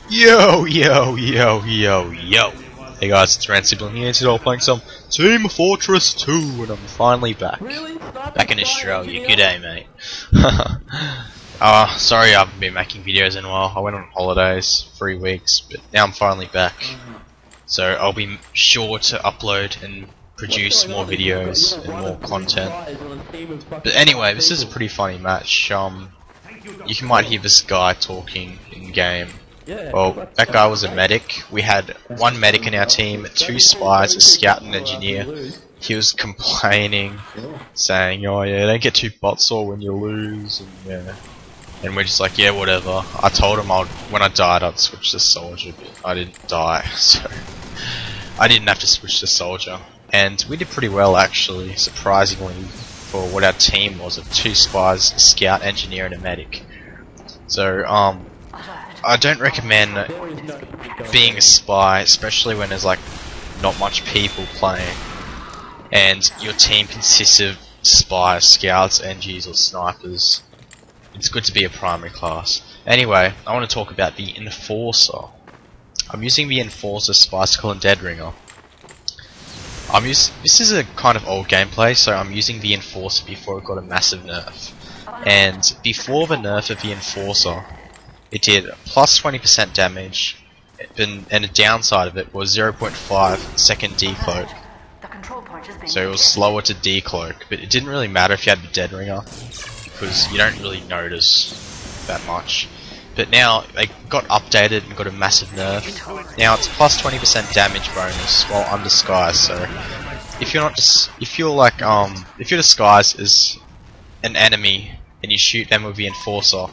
Yo, yo, yo, yo, yo. Hey guys, it's ransibling here. Today playing some Team Fortress 2, and I'm finally back. Back in Australia. G'day, mate. Sorry I haven't been making videos in a while. I went on holidays, 3 weeks, but now I'm finally back. So I'll be sure to upload and produce more videos and more content. But anyway, this is a pretty funny match. You might hear this guy talking in game. Well, that guy was a medic. We had one medic in our team, 2 spies, a scout and engineer. He was complaining, saying, "Oh yeah, don't get too butt sore when you lose," and yeah. And we're just like, yeah, whatever. I told him when I died I'd switch to soldier, but I didn't die, so I didn't have to switch to soldier. And we did pretty well actually, surprisingly, for what our team was of 2 spies, a scout, engineer and a medic. So, I don't recommend being a spy, especially when there's like not much people playing and your team consists of spies, scouts, NGs or snipers. It's good to be a primary class. Anyway, I want to talk about the Enforcer. I'm using the Enforcer, Spicicle and Dead Ringer. This is a kind of old gameplay, so I'm using the Enforcer before it got a massive nerf. And before the nerf of the Enforcer, it did plus 20% damage, and a downside of it was 0.5 second decloak. So it was slower to decloak, but it didn't really matter if you had the Dead Ringer, because you don't really notice that much. But now they got updated and got a massive nerf. Now it's plus 20% damage bonus while undisguised. So if you're disguised as an enemy and you shoot them with the Enforcer,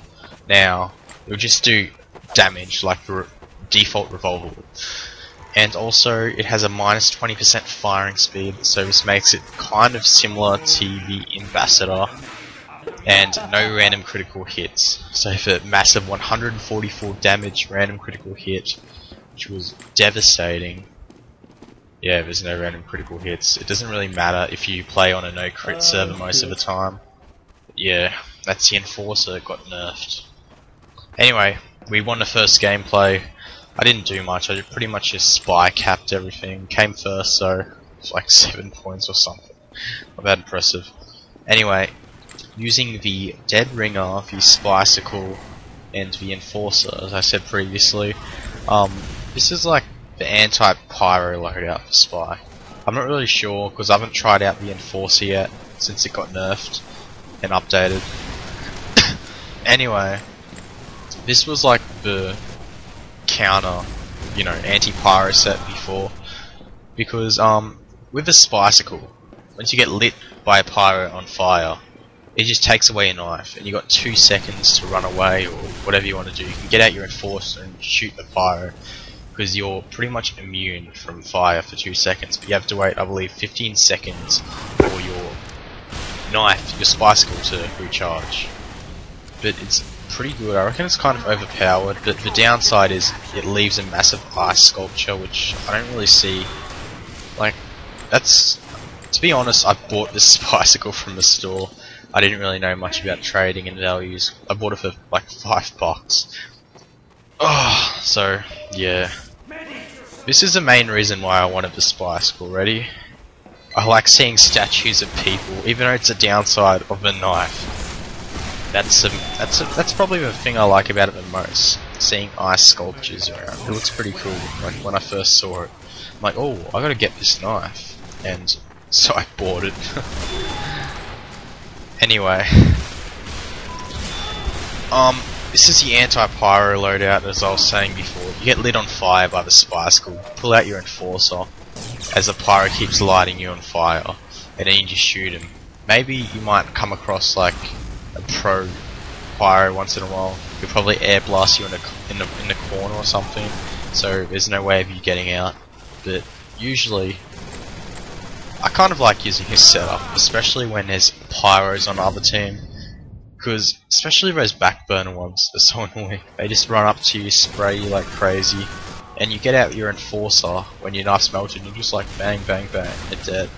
now it'll just do damage like the default revolver would. And also it has a minus 20% firing speed, so this makes it kind of similar to the Ambassador, and no random critical hits. So for massive 144 damage random critical hit, which was devastating. Yeah, there's no random critical hits. It doesn't really matter if you play on a no crit server most of the time. But yeah, that's the Enforcer, it got nerfed. Anyway, we won the first gameplay. I didn't do much, I pretty much just spy capped everything. Came first, so it's like 7 points or something. Not that impressive. Anyway, using the Dead Ringer, the Spicicle, and the Enforcer, as I said previously, this is like the anti-pyro loadout for Spy. I'm not really sure, because I haven't tried out the Enforcer yet, since it got nerfed and updated. Anyway, this was like the counter, anti-pyro set before, because with the Spicicle, once you get lit by a pyro on fire, it just takes away your knife, and you got 2 seconds to run away or whatever you want to do. You can get out your Enforcer and shoot the pyro, because you're pretty much immune from fire for 2 seconds, but you have to wait, I believe, 15 seconds for your knife, your Spicicle to recharge. But it's pretty good. I reckon it's kind of overpowered, but the downside is it leaves a massive ice sculpture, which I don't really see. Like, to be honest, I bought this Spicicle from the store. I didn't really know much about trading and values. I bought it for like $5. Oh, so yeah. This is the main reason why I wanted the Spicicle. Ready? I like seeing statues of people, even though it's a downside of a knife. That's probably the thing I like about it the most. Seeing ice sculptures around. It looks pretty cool. Like when I first saw it, I'm like, oh, I gotta get this knife, and so I bought it. Anyway, this is the anti-pyro loadout, as I was saying before. You get lit on fire by the Spicicle, pull out your Enforcer as the pyro keeps lighting you on fire, and then you just shoot him. Maybe you might come across like a pro pyro once in a while. He'll probably air blast you in the corner or something, so there's no way of you getting out. But usually, I kind of like using his setup, especially when there's pyros on the other team, because especially those backburner ones, they're so annoying. They just run up to you, spray you like crazy, and you get out your Enforcer when your knife's melted, and you're just like bang, bang, bang, they're dead.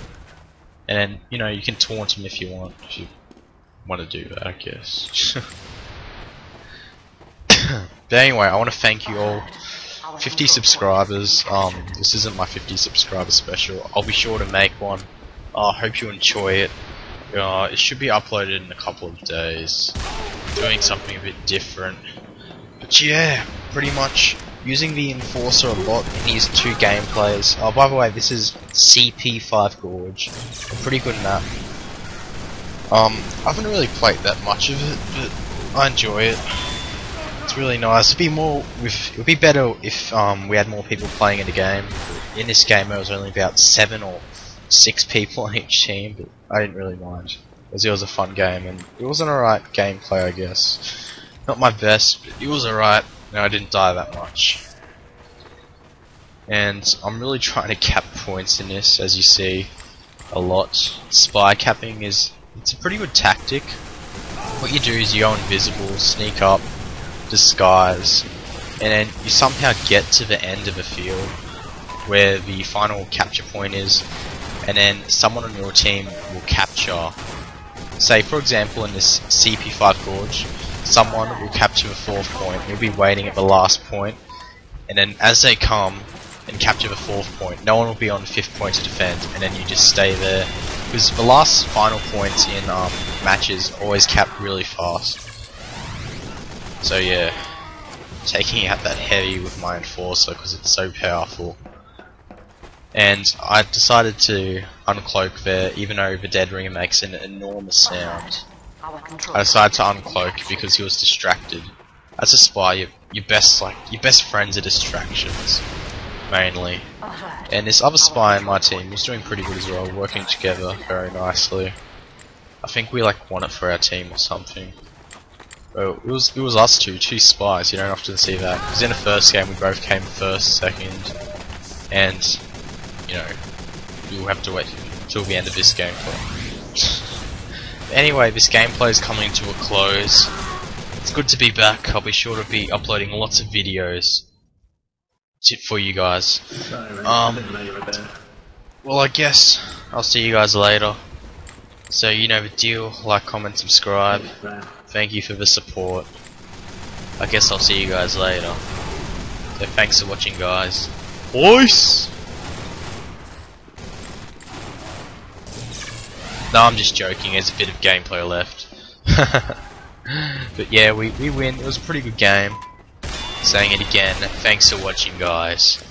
And then, you can taunt them if you want to do that, I guess. But anyway, I want to thank you all 50 subscribers. This isn't my 50 subscriber special. I'll be sure to make one. I hope you enjoy it. It should be uploaded in a couple of days. Doing something a bit different. But yeah, pretty much using the Enforcer a lot in these two gameplays. Oh, by the way, this is CP5 Gorge. A pretty good map. I haven't really played that much of it, but I enjoy it. It's really nice. It would be better if we had more people playing in the game. In this game, there was only about 7 or 6 people on each team, but I didn't really mind, because it was a fun game and it was an alright gameplay, I guess. Not my best, but it was alright. No, I didn't die that much. And I'm really trying to cap points in this, as you see, a lot. Spy capping it's a pretty good tactic. What you do is you go invisible, sneak up, disguise, and then you somehow get to the end of a field where the final capture point is, and then someone on your team will capture. Say for example in this CP5 Gorge, someone will capture the 4th point, you'll be waiting at the last point, and then as they come and capture the 4th point, no one will be on the 5th point to defend, and then you just stay there, because the last final points in matches always cap really fast. So yeah, taking out that heavy with my Enforcer because it's so powerful. And I decided to uncloak there, even though the dead ringer makes an enormous sound. I decided to uncloak because he was distracted. As a spy, your best friends are distractions, mainly. And this other spy in my team was doing pretty good as well, working together very nicely. I think we won it for our team or something. Well, it was us two spies. You don't often see that. Because in the first game we both came first, second, and you know, you'll have to wait until the end of this gameplay. Anyway, this gameplay is coming to a close. It's good to be back. I'll be sure to be uploading lots of videos for you guys. Well, I guess I'll see you guys later. So you know the deal. Like, comment, subscribe. Thank you for the support. I guess I'll see you guys later. So thanks for watching, guys. Peace! No, I'm just joking, there's a bit of gameplay left. But yeah, we win. It was a pretty good game. Saying it again, thanks for watching, guys.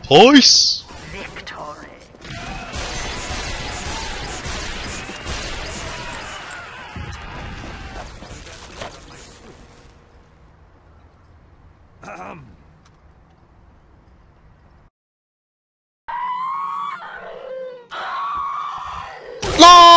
Peace! Victory. LOL!